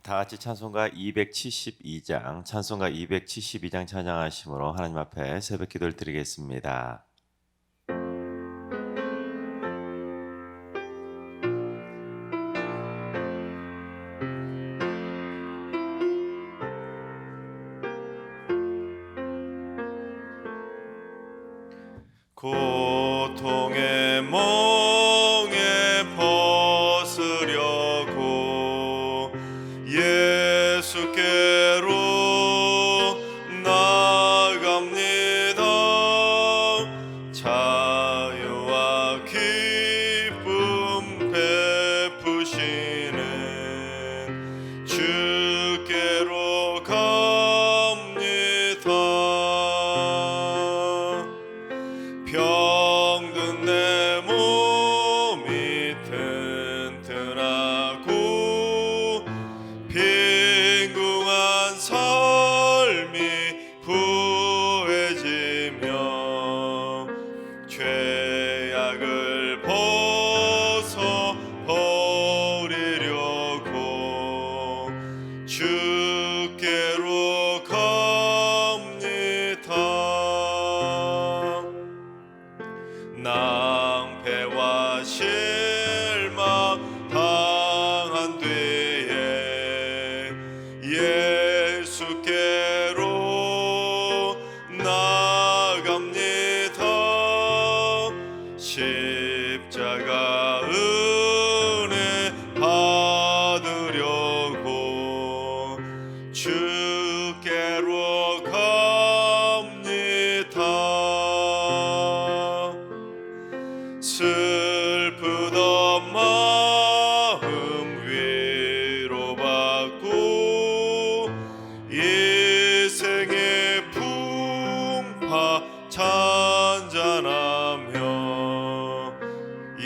다 같이 찬송가 272장 찬양하심으로 하나님 앞에 새벽 기도를 드리겠습니다. 고통의 멍에 벗으려고 예수께로 나갑니다. 자유와 기쁨 베푸시는 주께로 갑니다. 병든 내 몸이 튼튼하고 빈궁한 삶이 부해지며 죄악을 벗어 버리려고 주께로 갑니다. 낭패와 실망 당한 뒤에 예수께로 나갑니다. 십자가 은혜 받으려고 주께로 갑니다. 슬프던 마음 위로받고 인생의 풍파 찬잔하며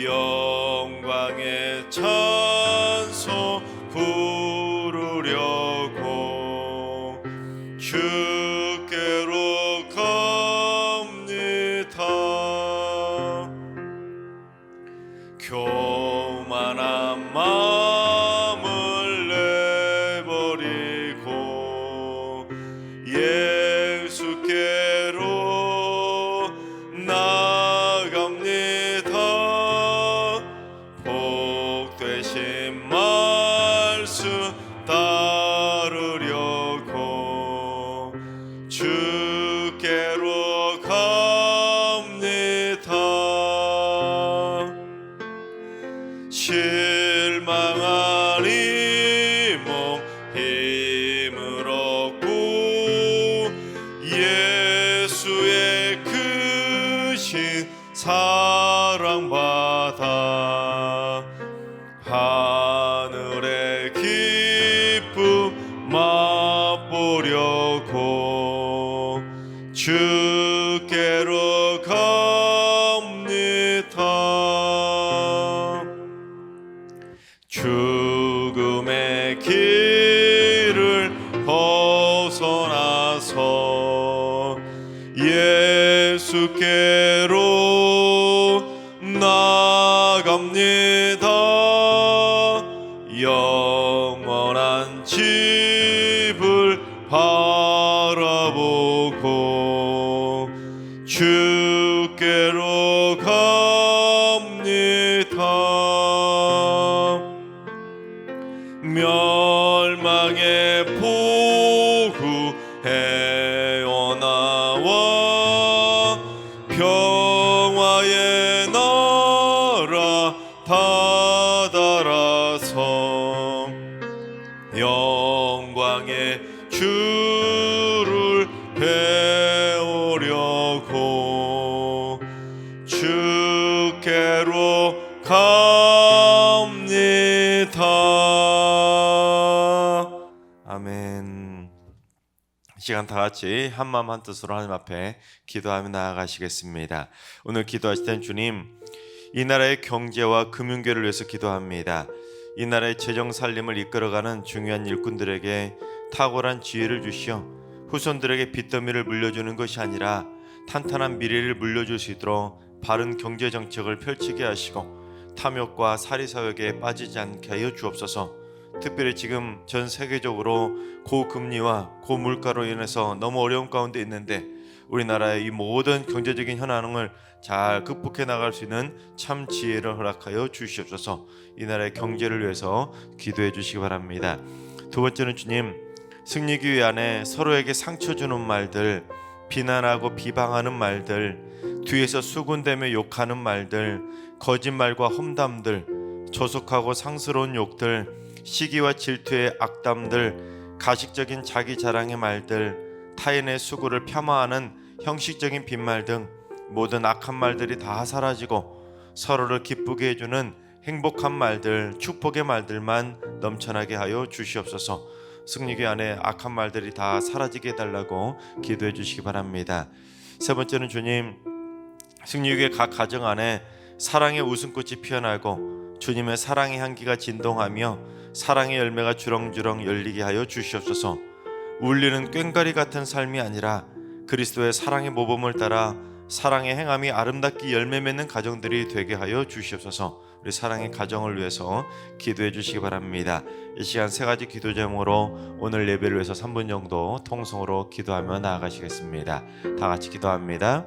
영광의 찬송 부르려고 주께로 갑니다. 교만한 마음을 내버리고 예수께로 나갑니다. 복되신 말씀 따르려고 주께로 갑니다. 실망한 이몸 힘을 얻고 예수의 크신 사랑받아 하늘의 기쁨 맛보려고 주께로 갑니다. 죽음의 길을 벗어나서 예수께로 나갑니다. 영원한 집을 바라보고 주께로 갑니다. 멸망의 포구 헤어나와 평화의 나라 다다라서 영광의 주를 배우려고 주께로 갑니다. 아멘. 이 시간 다 같이 한마음 한뜻으로 하나님 앞에 기도하며 나아가시겠습니다. 오늘 기도하실 땐 주님, 이 나라의 경제와 금융계를 위해서 기도합니다. 이 나라의 재정 살림을 이끌어가는 중요한 일꾼들에게 탁월한 지혜를 주시어 후손들에게 빚더미를 물려주는 것이 아니라 탄탄한 미래를 물려줄 수 있도록 바른 경제 정책을 펼치게 하시고 탐욕과 사리사욕에 빠지지 않게 하여 주옵소서. 특별히 지금 전 세계적으로 고금리와 고물가로 인해서 너무 어려운 가운데 있는데 우리나라의 이 모든 경제적인 현황을 잘 극복해 나갈 수 있는 참 지혜를 허락하여 주시옵소서. 이 나라의 경제를 위해서 기도해 주시기 바랍니다. 두 번째는 주님, 승리교회 안에 서로에게 상처 주는 말들, 비난하고 비방하는 말들, 뒤에서 수군대며 욕하는 말들, 거짓말과 험담들, 조속하고 상스러운 욕들, 시기와 질투의 악담들, 가식적인 자기 자랑의 말들, 타인의 수고를 폄하하는 형식적인 빈말 등 모든 악한 말들이 다 사라지고 서로를 기쁘게 해주는 행복한 말들, 축복의 말들만 넘쳐나게 하여 주시옵소서. 승리교회 안에 악한 말들이 다 사라지게 해달라고 기도해 주시기 바랍니다. 세 번째는 주님, 승리교회 각 가정 안에 사랑의 웃음꽃이 피어나고 주님의 사랑의 향기가 진동하며 사랑의 열매가 주렁주렁 열리게 하여 주시옵소서. 울리는 꽹과리 같은 삶이 아니라 그리스도의 사랑의 모범을 따라 사랑의 행함이 아름답게 열매 맺는 가정들이 되게 하여 주시옵소서. 우리 사랑의 가정을 위해서 기도해 주시기 바랍니다. 이 시간 세 가지 기도 제목으로 오늘 예배를 위해서 3분 정도 통성으로 기도하며 나아가시겠습니다. 다 같이 기도합니다.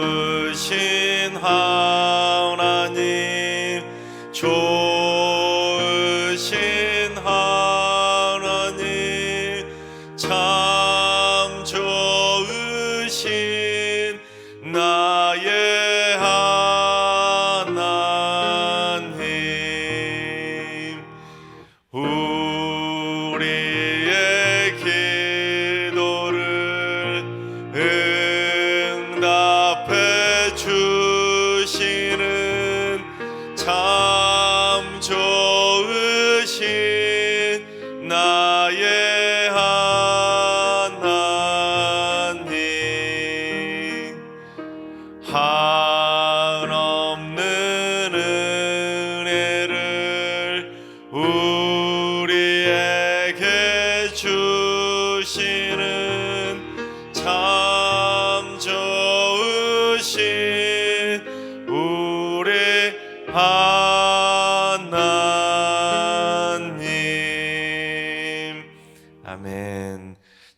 좋으신 하나님, 좋으신 하나님, 참 좋으신 나의 하나님, 우리의 기도를 응답해 주시는 참 좋으신 나의 하나님,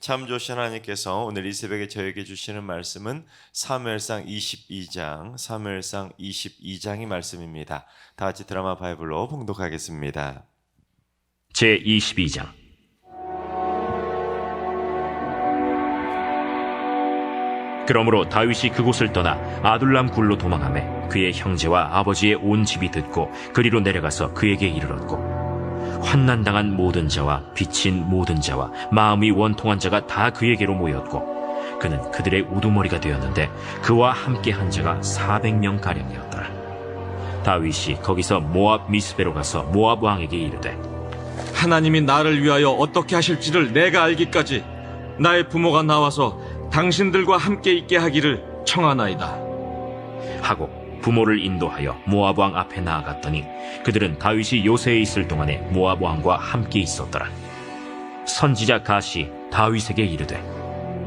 참 좋으신 하나님께서 오늘 이 새벽에 저에게 주시는 말씀은 사무엘상 22장이 말씀입니다. 다 같이 드라마 바이블로 봉독하겠습니다. 제22장. 그러므로 다윗이 그곳을 떠나 아둘람 굴로 도망하매 그의 형제와 아버지의 온 집이 듣고 그리로 내려가서 그에게 이르렀고, 환난당한 모든 자와 빚진 모든 자와 마음이 원통한 자가 다 그에게로 모였고, 그는 그들의 우두머리가 되었는데 그와 함께 한 자가 400명 가량이었더라. 다윗이 거기서 모압 미스베로 가서 모압 왕에게 이르되, 하나님이 나를 위하여 어떻게 하실지를 내가 알기까지 나의 부모가 나와서 당신들과 함께 있게 하기를 청하나이다 하고 부모를 인도하여 모압 왕 앞에 나아갔더니 그들은 다윗이 요새에 있을 동안에 모압 왕과 함께 있었더라. 선지자 갓이 다윗에게 이르되,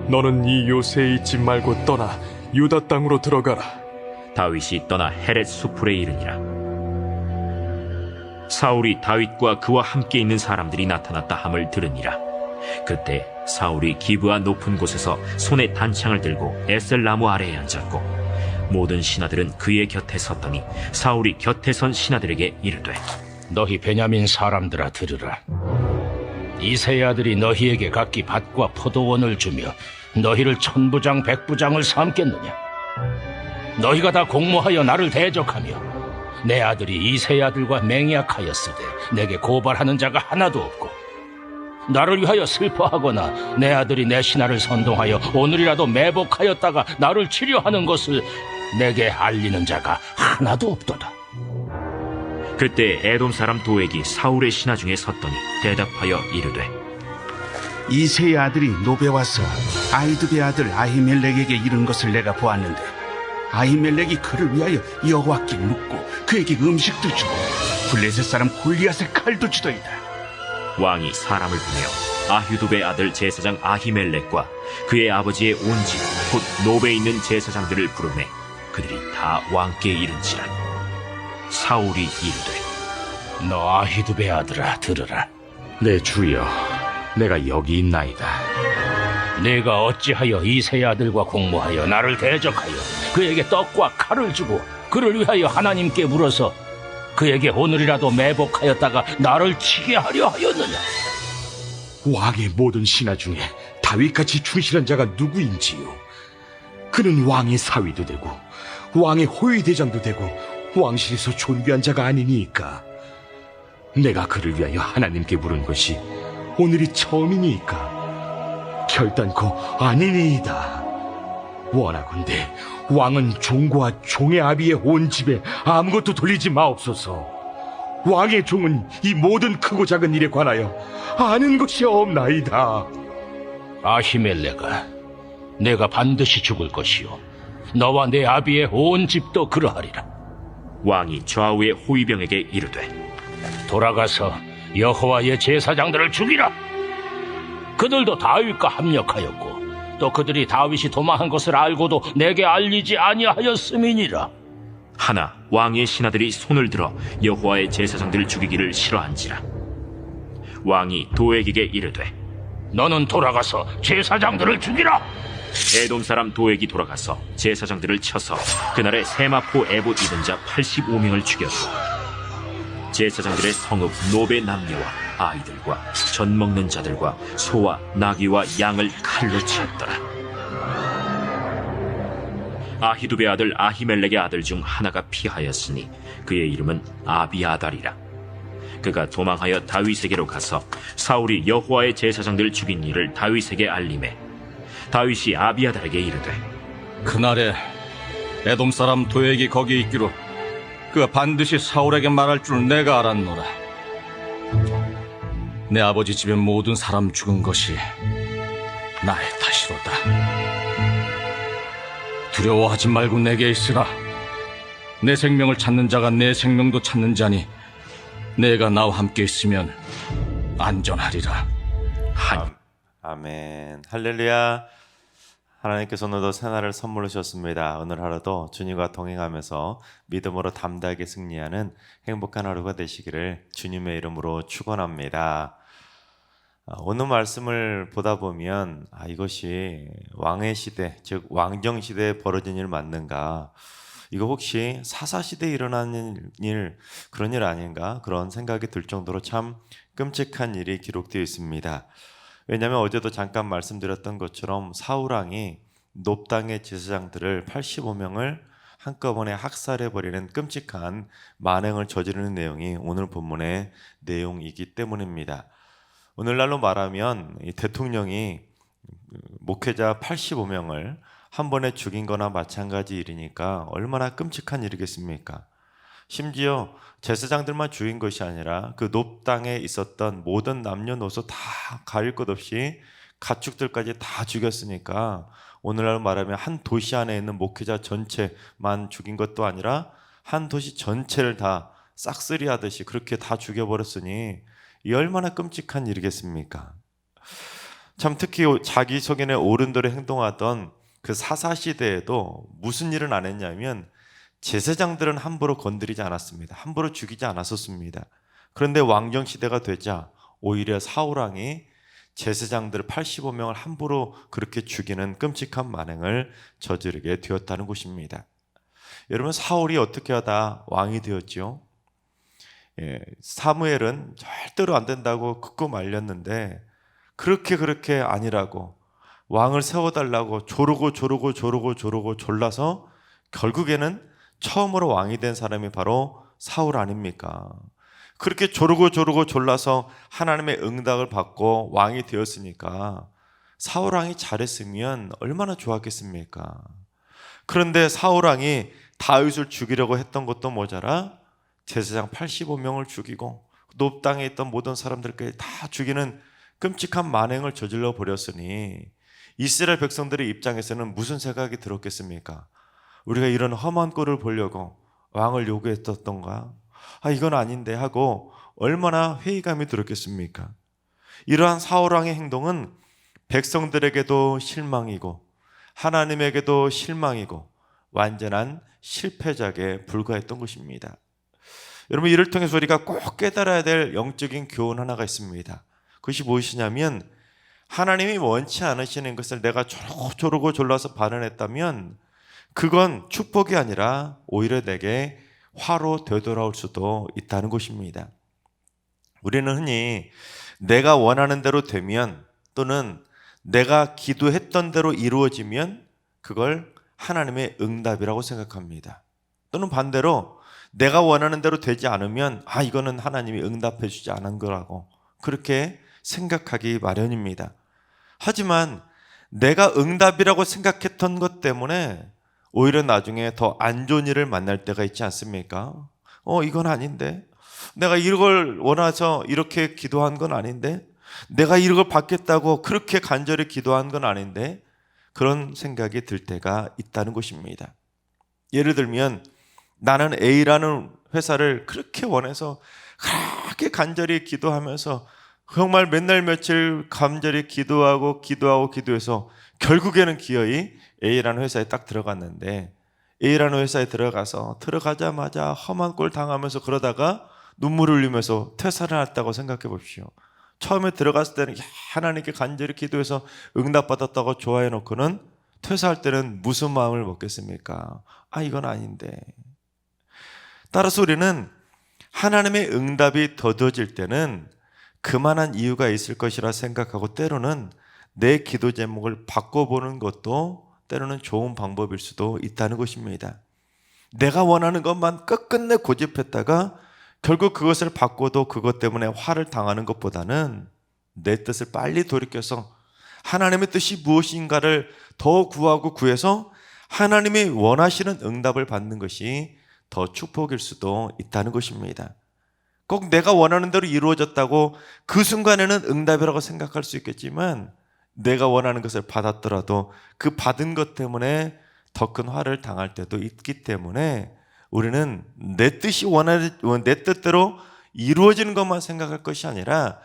너는 이 요새에 있지 말고 떠나 유다 땅으로 들어가라. 다윗이 떠나 헤렛 수풀에 이르니라. 사울이 다윗과 그와 함께 있는 사람들이 나타났다 함을 들으니라. 그때 사울이 기브아 높은 곳에서 손에 단창을 들고 에셀 나무 아래에 앉았고, 모든 신하들은 그의 곁에 섰더니 사울이 곁에 선 신하들에게 이르되, 너희 베냐민 사람들아 들으라. 이새의 아들이 너희에게 각기 밭과 포도원을 주며 너희를 천부장 백부장을 삼겠느냐? 너희가 다 공모하여 나를 대적하며 내 아들이 이새의 아들과 맹약하였으되 내게 고발하는 자가 하나도 없고, 나를 위하여 슬퍼하거나 내 아들이 내 신하를 선동하여 오늘이라도 매복하였다가 나를 치료하는 것을 내게 알리는 자가 하나도 없도다. 그때 에돔 사람 도액이 사울의 신하 중에 섰더니 대답하여 이르되, 이새의 아들이 노베 와서 아히두베 아들 아히멜렉에게 이른 것을 내가 보았는데, 아히멜렉이 그를 위하여 여호와께 묻고 그에게 음식도 주고 블레셋 사람 골리앗의 칼도 주더이다. 왕이 사람을 보내어 아휴두베 아들 제사장 아히멜렉과 그의 아버지의 온 집 곧 노베에 있는 제사장들을 부르매 그들이 다 왕께 이른지라. 사울이 이르되, 너 아히두베 아들아 들으라. 내 주여, 내가 여기 있나이다. 내가 어찌하여 이새의 아들과 공모하여 나를 대적하여 그에게 떡과 칼을 주고 그를 위하여 하나님께 물어서 그에게 오늘이라도 매복하였다가 나를 치게 하려 하였느냐? 왕의 모든 신하 중에 다윗같이 충실한 자가 누구인지요? 그는 왕의 사위도 되고 왕의 호위대장도 되고 왕실에서 존귀한 자가 아니니까. 내가 그를 위하여 하나님께 물은 것이 오늘이 처음이니까 결단코 아니니이다. 원하건대 왕은 종과 종의 아비의 온 집에 아무것도 돌리지 마옵소서. 왕의 종은 이 모든 크고 작은 일에 관하여 아는 것이 없나이다. 아히멜렉아, 내가 반드시 죽을 것이요 너와 내 아비의 온 집도 그러하리라. 왕이 좌우의 호위병에게 이르되, 돌아가서 여호와의 제사장들을 죽이라. 그들도 다윗과 합력하였고 또 그들이 다윗이 도망한 것을 알고도 내게 알리지 아니하였음이니라. 하나 왕의 신하들이 손을 들어 여호와의 제사장들을 죽이기를 싫어한지라. 왕이 도액에게 이르되, 너는 돌아가서 제사장들을 죽이라. 에돔 사람 도액이 돌아가서 제사장들을 쳐서 그날에 세마포 에봇 입은 자 85명을 죽였고, 제사장들의 성읍 노베 남녀와 아이들과 젖 먹는 자들과 소와 나귀와 양을 칼로 치었더라. 아히두베 아들 아히멜렉의 아들 중 하나가 피하였으니 그의 이름은 아비아달이라. 그가 도망하여 다윗에게로 가서 사울이 여호와의 제사장들을 죽인 일을 다윗에게 알림해 다윗이 아비아달에게 이르되, 그날에 에돔 사람 도액이 거기 있기로 그가 반드시 사울에게 말할 줄 내가 알았노라. 내 아버지 집의 모든 사람 죽은 것이 나의 탓이로다. 두려워하지 말고 내게 있으라. 내 생명을 찾는 자가 내 생명도 찾는 자니 내가 나와 함께 있으면 안전하리라. 아멘. 할렐루야. 하나님께서 오늘도 새날을 선물로 주셨습니다. 오늘 하루도 주님과 동행하면서 믿음으로 담대하게 승리하는 행복한 하루가 되시기를 주님의 이름으로 축원합니다. 오늘 말씀을 보다 보면 이것이 왕의 시대, 즉 왕정 시대에 벌어진 일 맞는가? 이거 혹시 사사 시대에 일어나는 일, 그런 일 아닌가? 그런 생각이 들 정도로 참 끔찍한 일이 기록되어 있습니다. 왜냐하면 어제도 잠깐 말씀드렸던 것처럼 사울 왕이 놉 땅의 제사장들을 85명을 한꺼번에 학살해버리는 끔찍한 만행을 저지르는 내용이 오늘 본문의 내용이기 때문입니다. 오늘날로 말하면 이 대통령이 목회자 85명을 한 번에 죽인 거나 마찬가지 일이니까 얼마나 끔찍한 일이겠습니까? 심지어 제사장들만 죽인 것이 아니라 그 놉 땅에 있었던 모든 남녀노소 다 가릴 것 없이 가축들까지 다 죽였으니까 오늘날 말하면 한 도시 안에 있는 목회자 전체만 죽인 것도 아니라 한 도시 전체를 다 싹쓸이하듯이 그렇게 다 죽여버렸으니 이 얼마나 끔찍한 일이겠습니까? 참 특히 자기 소견에 옳은 대로 행동하던 그 사사시대에도 무슨 일은 안 했냐면 제사장들은 함부로 건드리지 않았습니다. 함부로 죽이지 않았었습니다. 그런데 왕정시대가 되자 오히려 사울왕이 제사장들 85명을 함부로 그렇게 죽이는 끔찍한 만행을 저지르게 되었다는 것입니다. 여러분, 사울이 어떻게 하다 왕이 되었죠? 사무엘은 절대로 안 된다고 극구 말렸는데 그렇게 아니라고 왕을 세워달라고 조르고 졸라서 결국에는 처음으로 왕이 된 사람이 바로 사울 아닙니까? 그렇게 조르고 졸라서 하나님의 응답을 받고 왕이 되었으니까 사울 왕이 잘했으면 얼마나 좋았겠습니까? 그런데 사울 왕이 다윗을 죽이려고 했던 것도 모자라 제사장 85명을 죽이고 놉 땅에 있던 모든 사람들까지 다 죽이는 끔찍한 만행을 저질러 버렸으니 이스라엘 백성들의 입장에서는 무슨 생각이 들었겠습니까? 우리가 이런 험한 꼴을 보려고 왕을 요구했었던가? 이건 아닌데 하고 얼마나 회의감이 들었겠습니까? 이러한 사울 왕의 행동은 백성들에게도 실망이고 하나님에게도 실망이고 완전한 실패작에 불과했던 것입니다. 여러분, 이를 통해서 우리가 꼭 깨달아야 될 영적인 교훈 하나가 있습니다. 그것이 무엇이냐면 하나님이 원치 않으시는 것을 내가 조르고 졸라서 발언했다면 그건 축복이 아니라 오히려 내게 화로 되돌아올 수도 있다는 것입니다. 우리는 흔히 내가 원하는 대로 되면 또는 내가 기도했던 대로 이루어지면 그걸 하나님의 응답이라고 생각합니다. 또는 반대로 내가 원하는 대로 되지 않으면 이거는 하나님이 응답해 주지 않은 거라고 그렇게 생각하기 마련입니다. 하지만 내가 응답이라고 생각했던 것 때문에 오히려 나중에 더 안 좋은 일을 만날 때가 있지 않습니까? 이건 아닌데, 내가 이걸 원해서 이렇게 기도한 건 아닌데, 내가 이걸 받겠다고 그렇게 간절히 기도한 건 아닌데, 그런 생각이 들 때가 있다는 것입니다. 예를 들면 나는 A라는 회사를 그렇게 원해서 그렇게 간절히 기도하면서 정말 맨날 며칠 간절히 기도해서 결국에는 기어이 A라는 회사에 딱 들어갔는데 A라는 회사에 들어가자마자 험한 꼴 당하면서 그러다가 눈물을 흘리면서 퇴사를 했다고 생각해 봅시오. 처음에 들어갔을 때는 하나님께 간절히 기도해서 응답받았다고 좋아해 놓고는 퇴사할 때는 무슨 마음을 먹겠습니까? 이건 아닌데. 따라서 우리는 하나님의 응답이 더뎌질 때는 그만한 이유가 있을 것이라 생각하고 때로는 내 기도 제목을 바꿔보는 것도 때로는 좋은 방법일 수도 있다는 것입니다. 내가 원하는 것만 끝끝내 고집했다가 결국 그것을 바꿔도 그것 때문에 화를 당하는 것보다는 내 뜻을 빨리 돌이켜서 하나님의 뜻이 무엇인가를 더 구하고 구해서 하나님이 원하시는 응답을 받는 것이 더 축복일 수도 있다는 것입니다. 꼭 내가 원하는 대로 이루어졌다고 그 순간에는 응답이라고 생각할 수 있겠지만 내가 원하는 것을 받았더라도 그 받은 것 때문에 더 큰 화를 당할 때도 있기 때문에 우리는 내 뜻대로 이루어지는 것만 생각할 것이 아니라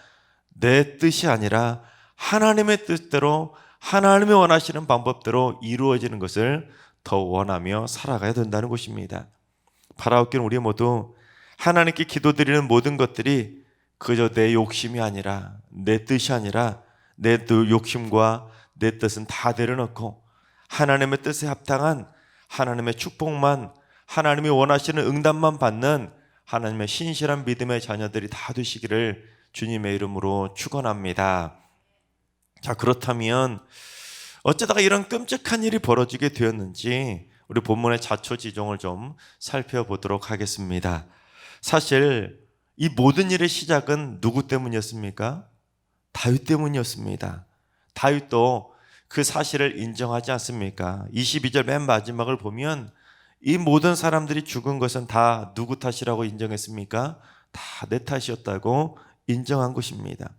내 뜻이 아니라 하나님의 뜻대로 하나님이 원하시는 방법대로 이루어지는 것을 더 원하며 살아가야 된다는 것입니다. 바라옵기는 우리 모두 하나님께 기도드리는 모든 것들이 그저 내 욕심이 아니라, 내 뜻이 아니라 내 욕심과 내 뜻은 다 내려놓고 하나님의 뜻에 합당한 하나님의 축복만, 하나님이 원하시는 응답만 받는 하나님의 신실한 믿음의 자녀들이 다 되시기를 주님의 이름으로 축원합니다. 자, 그렇다면 어쩌다가 이런 끔찍한 일이 벌어지게 되었는지 우리 본문의 자초지종을 좀 살펴보도록 하겠습니다. 사실 이 모든 일의 시작은 누구 때문이었습니까? 다윗 때문이었습니다. 다윗도 그 사실을 인정하지 않습니까? 22절 맨 마지막을 보면 이 모든 사람들이 죽은 것은 다 누구 탓이라고 인정했습니까? 다 내 탓이었다고 인정한 것입니다.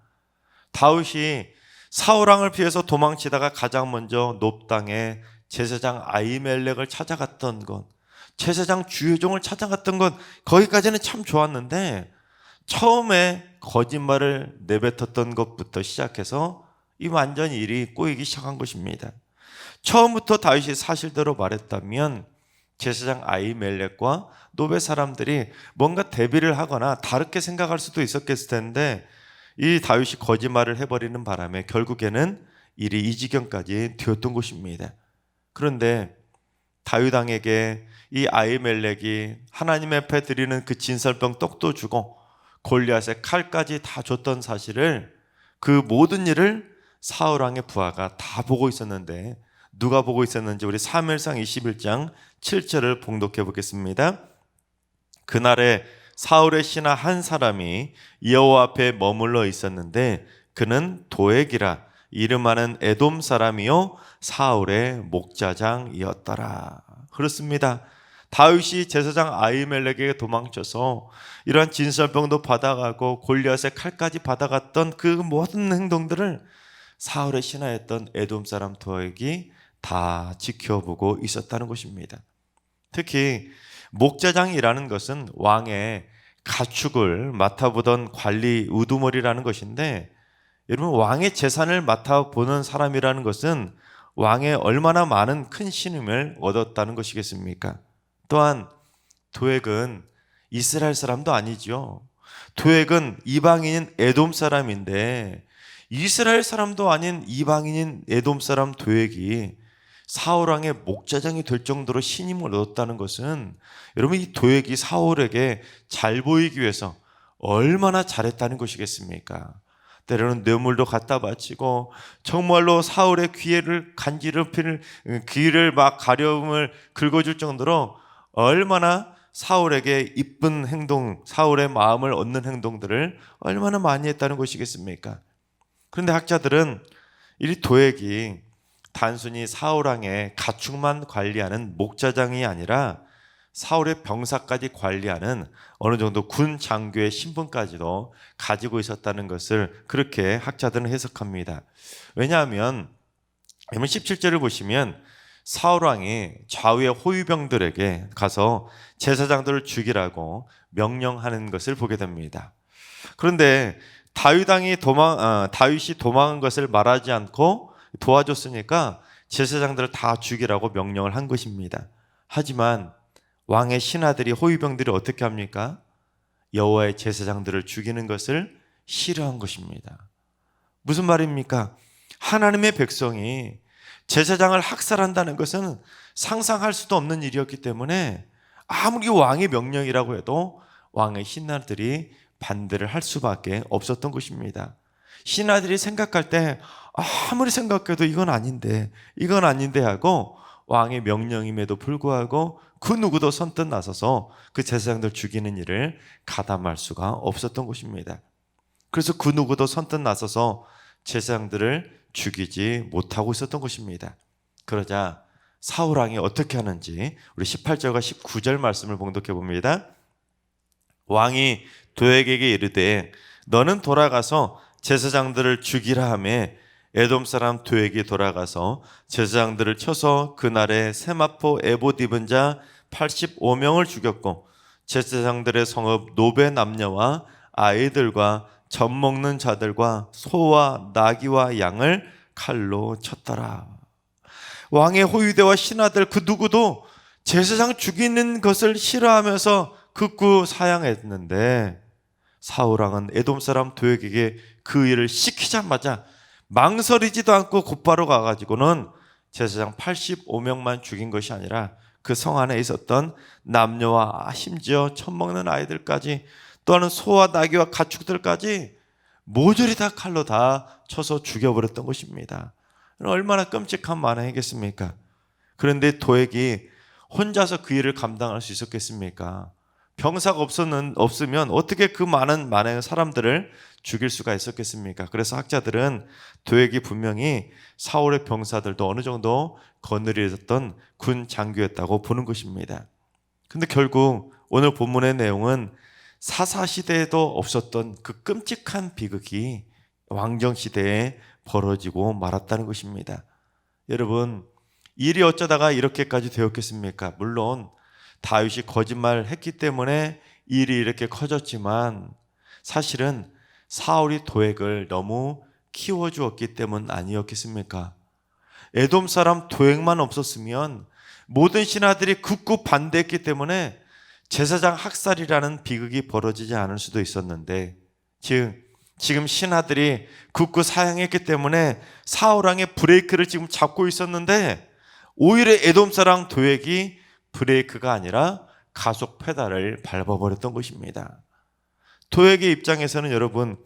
다윗이 사울왕을 피해서 도망치다가 가장 먼저 놉 땅에 제사장 아히멜렉을 찾아갔던 것, 제사장 주여종을 찾아갔던 것, 거기까지는 참 좋았는데 처음에 거짓말을 내뱉었던 것부터 시작해서 이 완전히 일이 꼬이기 시작한 것입니다. 처음부터 다윗이 사실대로 말했다면 제사장 아히멜렉과 놉의 사람들이 뭔가 대비를 하거나 다르게 생각할 수도 있었겠을 텐데 이 다윗이 거짓말을 해버리는 바람에 결국에는 일이 이 지경까지 되었던 것입니다. 그런데 다윗 왕에게 이 아히멜렉이 하나님 앞에 드리는 그 진설병 떡도 주고 골리앗의 칼까지 다 줬던 사실을, 그 모든 일을 사울 왕의 부하가 다 보고 있었는데 누가 보고 있었는지 우리 사무엘상 21장 7절을 봉독해 보겠습니다. 그날에 사울의 신하 한 사람이 여호와 앞에 머물러 있었는데 그는 도액이라 이름하는 에돔 사람이요 사울의 목자장이었더라. 그렇습니다. 다윗이 제사장 아히멜렉에게 도망쳐서 이러한 진설병도 받아가고 골리앗의 칼까지 받아갔던 그 모든 행동들을 사울의 신하였던 에돔 사람 도액이 다 지켜보고 있었다는 것입니다. 특히 목자장이라는 것은 왕의 가축을 맡아보던 관리 우두머리라는 것인데, 여러분 왕의 재산을 맡아보는 사람이라는 것은 왕의 얼마나 많은 큰 신임을 얻었다는 것이겠습니까? 또한 도액은 이스라엘 사람도 아니죠. 도액은 이방인인 에돔 사람인데 이스라엘 사람도 아닌 이방인인 에돔 사람 도액이 사울왕의 목자장이 될 정도로 신임을 얻었다는 것은 여러분 이 도액이 사울에게 잘 보이기 위해서 얼마나 잘했다는 것이겠습니까? 때로는 뇌물도 갖다 바치고 정말로 사울의 귀를 간지럽힐, 귀를 막 가려움을 긁어줄 정도로 얼마나 사울에게 이쁜 행동, 사울의 마음을 얻는 행동들을 얼마나 많이 했다는 것이겠습니까? 그런데 학자들은 이 도액이 단순히 사울왕의 가축만 관리하는 목자장이 아니라 사울의 병사까지 관리하는 어느 정도 군 장교의 신분까지도 가지고 있었다는 것을 그렇게 학자들은 해석합니다. 왜냐하면 17절을 보시면 사울왕이 좌우의 호위병들에게 가서 제사장들을 죽이라고 명령하는 것을 보게 됩니다. 그런데 다윗이 도망한 것을 말하지 않고 도와줬으니까 제사장들을 다 죽이라고 명령을 한 것입니다. 하지만 왕의 신하들이, 호위병들이 어떻게 합니까? 여호와의 제사장들을 죽이는 것을 싫어한 것입니다. 무슨 말입니까? 하나님의 백성이 제사장을 학살한다는 것은 상상할 수도 없는 일이었기 때문에 아무리 왕의 명령이라고 해도 왕의 신하들이 반대를 할 수밖에 없었던 것입니다. 신하들이 생각할 때 아무리 생각해도 이건 아닌데 하고 왕의 명령임에도 불구하고 그 누구도 선뜻 나서서 그 제사장들 죽이는 일을 가담할 수가 없었던 것입니다. 그래서 그 누구도 선뜻 나서서 제사장들을 죽이지 못하고 있었던 것입니다. 그러자 사울왕이 어떻게 하는지 우리 18절과 19절 말씀을 봉독해 봅니다. 왕이 도액에게 이르되 너는 돌아가서 제사장들을 죽이라 하며 에돔 사람 도액이 돌아가서 제사장들을 쳐서 그날에 세마포 에봇 입은 자 85명을 죽였고 제사장들의 성읍 노베 남녀와 아이들과 젖 먹는 자들과 소와 나귀와 양을 칼로 쳤더라. 왕의 호위대와 신하들 그 누구도 제사장 죽이는 것을 싫어하면서 극구 사양했는데 사울왕은 에돔 사람 도액에게 그 일을 시키자마자 망설이지도 않고 곧바로 가가지고는 제사장 85명만 죽인 것이 아니라 그 성 안에 있었던 남녀와 심지어 젖먹는 아이들까지, 또한 소와 나귀와 가축들까지 모조리 다 칼로 다 쳐서 죽여버렸던 것입니다. 얼마나 끔찍한 만행이겠습니까? 그런데 도액이 혼자서 그 일을 감당할 수 있었겠습니까? 병사가 없으면 어떻게 그 많은 사람들을 죽일 수가 있었겠습니까? 그래서 학자들은 도액이 분명히 사울의 병사들도 어느 정도 거느리었던 군 장교였다고 보는 것입니다. 근데 결국 오늘 본문의 내용은 사사시대에도 없었던 그 끔찍한 비극이 왕정시대에 벌어지고 말았다는 것입니다. 여러분, 일이 어쩌다가 이렇게까지 되었겠습니까? 물론 다윗이 거짓말을 했기 때문에 일이 이렇게 커졌지만 사실은 사울이 도액을 너무 키워주었기 때문 아니었겠습니까? 에돔 사람 도액만 없었으면 모든 신하들이 극구 반대했기 때문에 제사장 학살이라는 비극이 벌어지지 않을 수도 있었는데, 즉 지금 신하들이 극구 사양했기 때문에 사울왕의 브레이크를 지금 잡고 있었는데 오히려 에돔 사람 도액이 브레이크가 아니라 가속 페달을 밟아버렸던 것입니다. 도액의 입장에서는 여러분,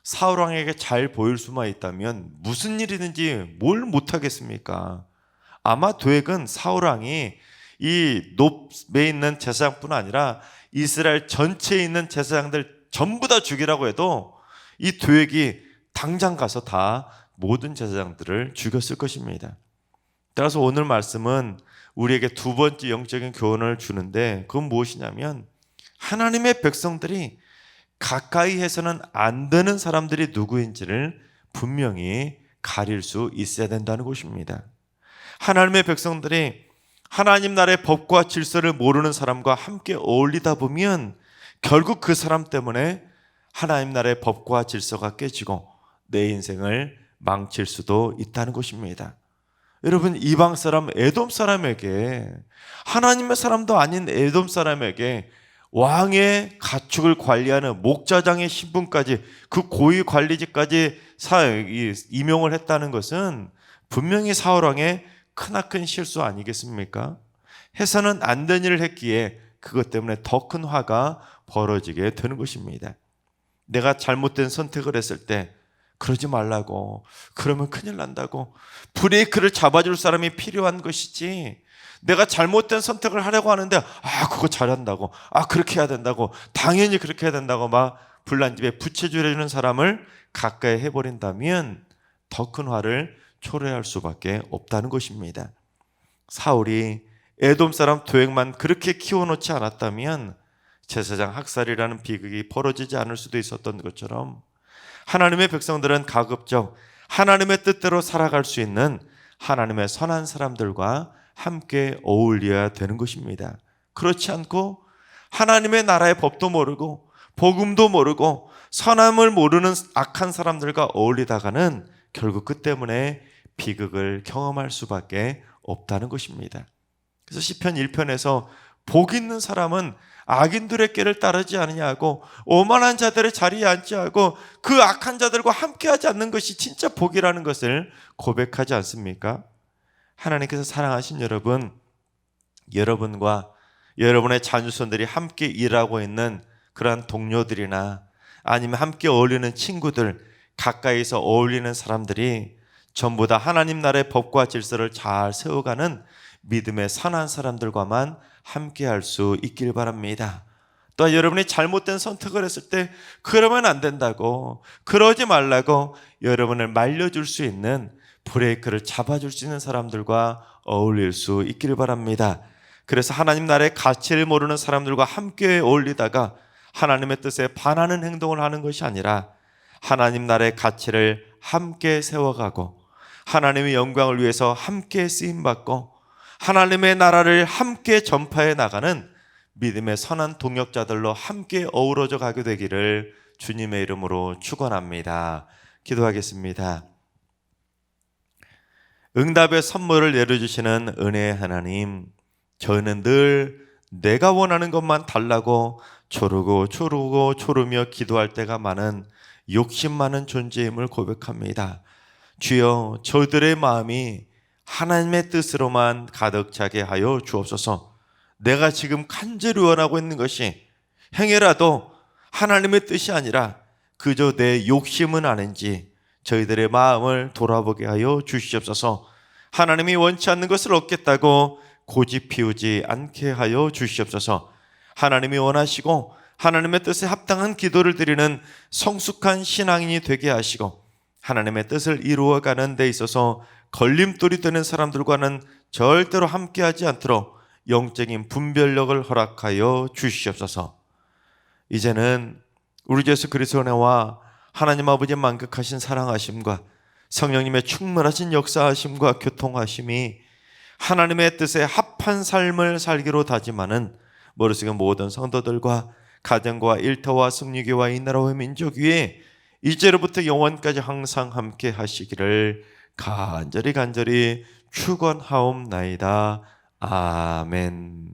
사울왕에게 잘 보일 수만 있다면 무슨 일이든지 뭘 못하겠습니까? 아마 도액은 사울왕이 이 놉에 있는 제사장뿐 아니라 이스라엘 전체에 있는 제사장들 전부 다 죽이라고 해도 이 도액이 당장 가서 다 모든 제사장들을 죽였을 것입니다. 따라서 오늘 말씀은 우리에게 두 번째 영적인 교훈을 주는데, 그건 무엇이냐면 하나님의 백성들이 가까이 해서는 안 되는 사람들이 누구인지를 분명히 가릴 수 있어야 된다는 것입니다. 하나님의 백성들이 하나님 나라의 법과 질서를 모르는 사람과 함께 어울리다 보면 결국 그 사람 때문에 하나님 나라의 법과 질서가 깨지고 내 인생을 망칠 수도 있다는 것입니다. 여러분, 이방 사람 에돔 사람에게, 하나님의 사람도 아닌 에돔 사람에게 왕의 가축을 관리하는 목자장의 신분까지, 그 고위 관리직까지 임용을 했다는 것은 분명히 사울왕의 크나큰 실수 아니겠습니까? 해서는 안 된 일을 했기에 그것 때문에 더 큰 화가 벌어지게 되는 것입니다. 내가 잘못된 선택을 했을 때 그러지 말라고, 그러면 큰일 난다고, 브레이크를 잡아줄 사람이 필요한 것이지, 내가 잘못된 선택을 하려고 하는데 그거 잘한다고, 그렇게 해야 된다고, 당연히 그렇게 해야 된다고 막 불난집에 부채질해주는 사람을 가까이 해버린다면 더 큰 화를 초래할 수밖에 없다는 것입니다. 사울이 에돔 사람 도액만 그렇게 키워놓지 않았다면 제사장 학살이라는 비극이 벌어지지 않을 수도 있었던 것처럼 하나님의 백성들은 가급적 하나님의 뜻대로 살아갈 수 있는 하나님의 선한 사람들과 함께 어울려야 되는 것입니다. 그렇지 않고 하나님의 나라의 법도 모르고 복음도 모르고 선함을 모르는 악한 사람들과 어울리다가는 결국 그 때문에 비극을 경험할 수밖에 없다는 것입니다. 그래서 시편 1편에서 복 있는 사람은 악인들의 길을 따르지 않느냐고, 오만한 자들의 자리에 앉지 않고 그 악한 자들과 함께하지 않는 것이 진짜 복이라는 것을 고백하지 않습니까? 하나님께서 사랑하신 여러분, 여러분과 여러분의 자녀손들이 함께 일하고 있는 그러한 동료들이나 아니면 함께 어울리는 친구들, 가까이서 어울리는 사람들이 전부 다 하나님 나라의 법과 질서를 잘 세워가는 믿음의 선한 사람들과만 함께 할 수 있길 바랍니다. 또 여러분이 잘못된 선택을 했을 때 그러면 안 된다고, 그러지 말라고 여러분을 말려줄 수 있는, 브레이크를 잡아줄 수 있는 사람들과 어울릴 수 있기를 바랍니다. 그래서 하나님 나라의 가치를 모르는 사람들과 함께 어울리다가 하나님의 뜻에 반하는 행동을 하는 것이 아니라 하나님 나라의 가치를 함께 세워가고 하나님의 영광을 위해서 함께 쓰임받고 하나님의 나라를 함께 전파해 나가는 믿음의 선한 동역자들로 함께 어우러져 가게 되기를 주님의 이름으로 축원합니다. 기도하겠습니다. 응답의 선물을 내려주시는 은혜의 하나님, 저희는 늘 내가 원하는 것만 달라고 조르며 기도할 때가 많은 욕심 많은 존재임을 고백합니다. 주여, 저들의 마음이 하나님의 뜻으로만 가득 차게 하여 주옵소서. 내가 지금 간절히 원하고 있는 것이 행여라도 하나님의 뜻이 아니라 그저 내 욕심은 아닌지 저희들의 마음을 돌아보게 하여 주시옵소서. 하나님이 원치 않는 것을 얻겠다고 고집 피우지 않게 하여 주시옵소서. 하나님이 원하시고 하나님의 뜻에 합당한 기도를 드리는 성숙한 신앙인이 되게 하시고 하나님의 뜻을 이루어가는 데 있어서 걸림돌이 되는 사람들과는 절대로 함께하지 않도록 영적인 분별력을 허락하여 주시옵소서. 이제는 우리 주 예수 그리스도의 은혜와 하나님 아버지의 만극하신 사랑하심과 성령님의 충만하신 역사하심과 교통하심이 하나님의 뜻에 합한 삶을 살기로 다짐하는 머릿속의 모든 성도들과 가정과 일터와 승리교와 이 나라와 민족 위에 이제로부터 영원까지 항상 함께 하시기를 간절히 축원하옵나이다. 아멘.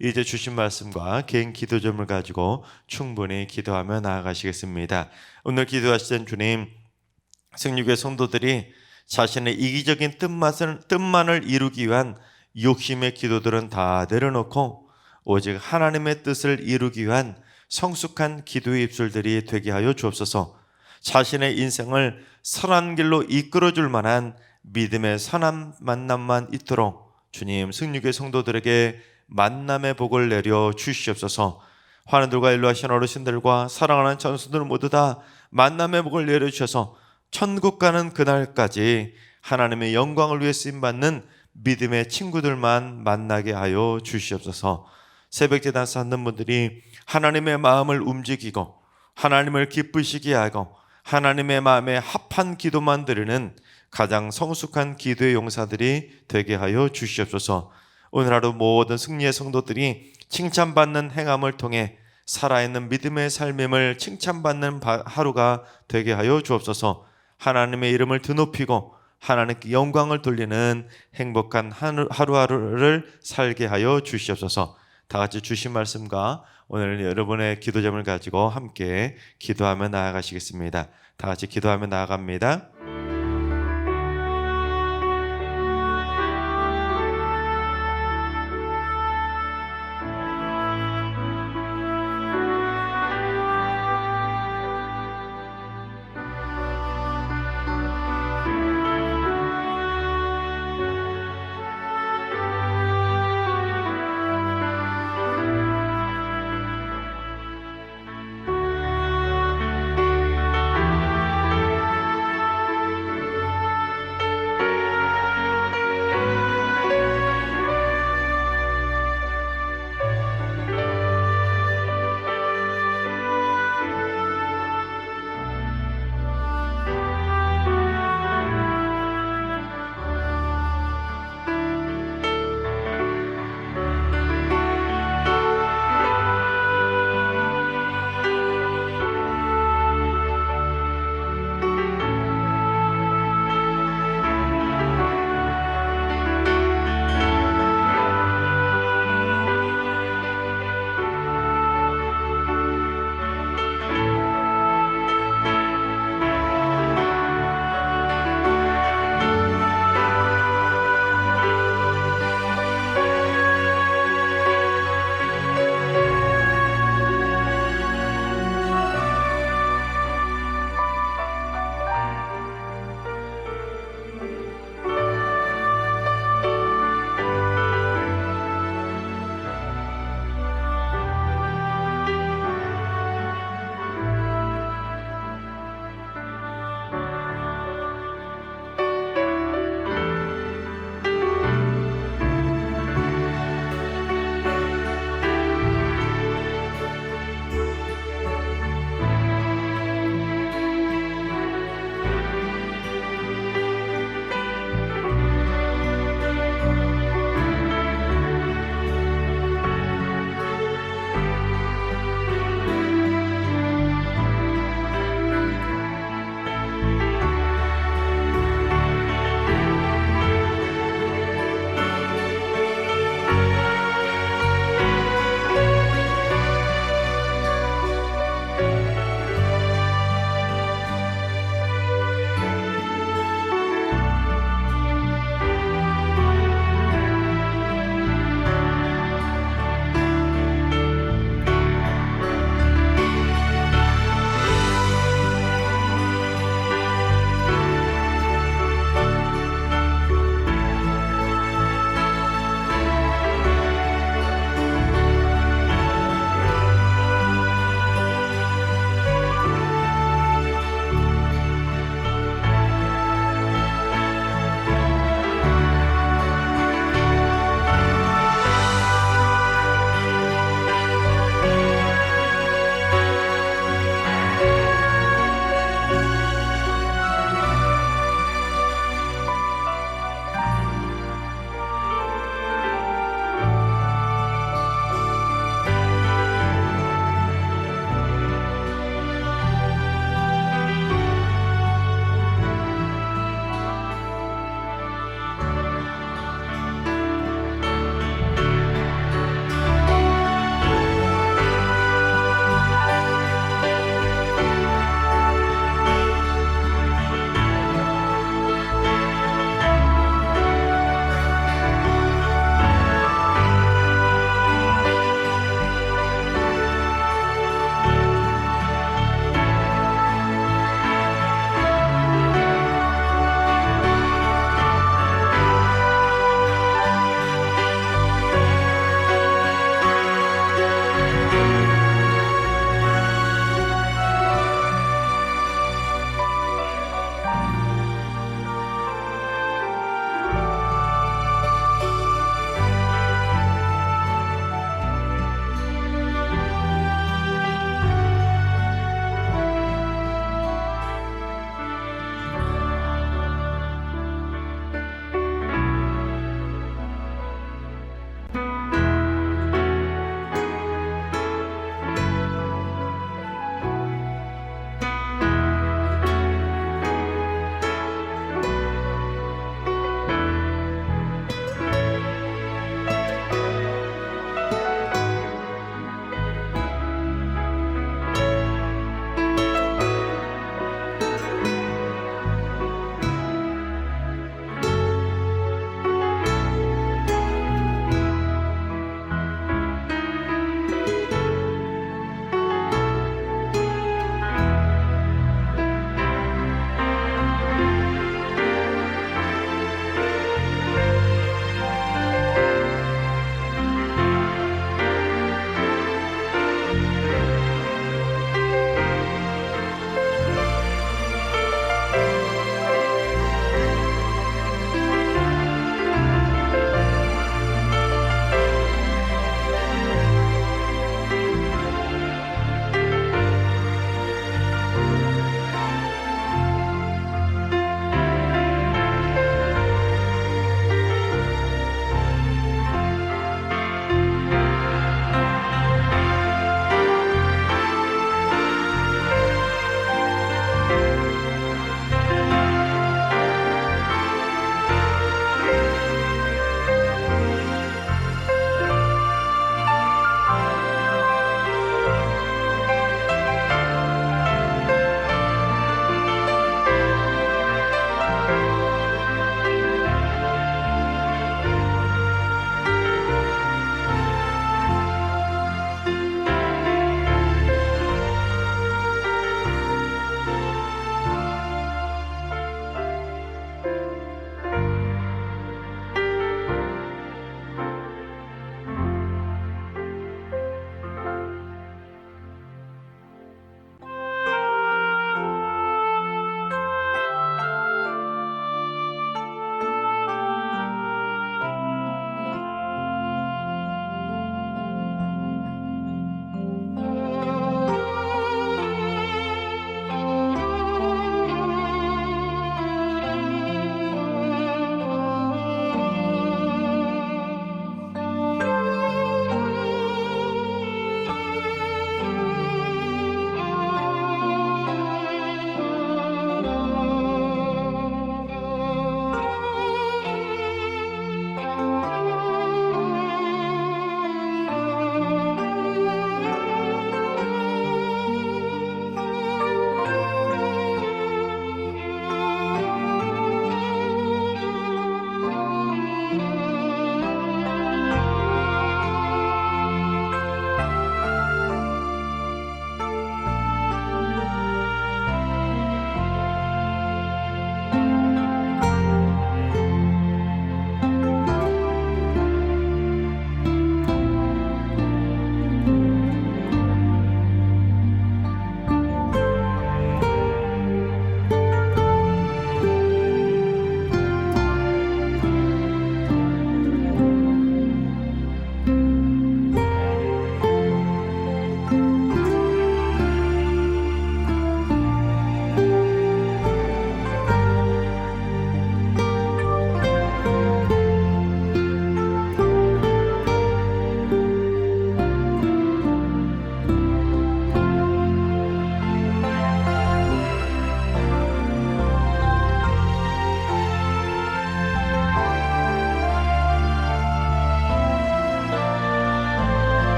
이제 주신 말씀과 개인 기도 점을 가지고 충분히 기도하며 나아가시겠습니다. 오늘 기도하시던 주님, 승리교회 성도들이 자신의 이기적인 뜻만을 이루기 위한 욕심의 기도들은 다 내려놓고 오직 하나님의 뜻을 이루기 위한 성숙한 기도의 입술들이 되게 하여 주옵소서. 자신의 인생을 선한 길로 이끌어줄 만한 믿음의 선한 만남만 있도록 주님, 승리교회 성도들에게 만남의 복을 내려 주시옵소서. 환우들과 인도하신 어르신들과 사랑하는 전수들 모두 다 만남의 복을 내려주셔서 천국 가는 그날까지 하나님의 영광을 위해 쓰임받는 믿음의 친구들만 만나게 하여 주시옵소서. 새벽제단 쌓는 분들이 하나님의 마음을 움직이고 하나님을 기쁘시게 하고 하나님의 마음에 합한 기도만 드리는 가장 성숙한 기도의 용사들이 되게 하여 주시옵소서. 오늘 하루 모든 승리의 성도들이 칭찬받는 행함을 통해 살아있는 믿음의 삶임을 칭찬받는 하루가 되게 하여 주옵소서. 하나님의 이름을 드높이고 하나님께 영광을 돌리는 행복한 하루하루를 살게 하여 주시옵소서. 다 같이 주신 말씀과 오늘 여러분의 기도점을 가지고 함께 기도하며 나아가시겠습니다. 다 같이 기도하며 나아갑니다.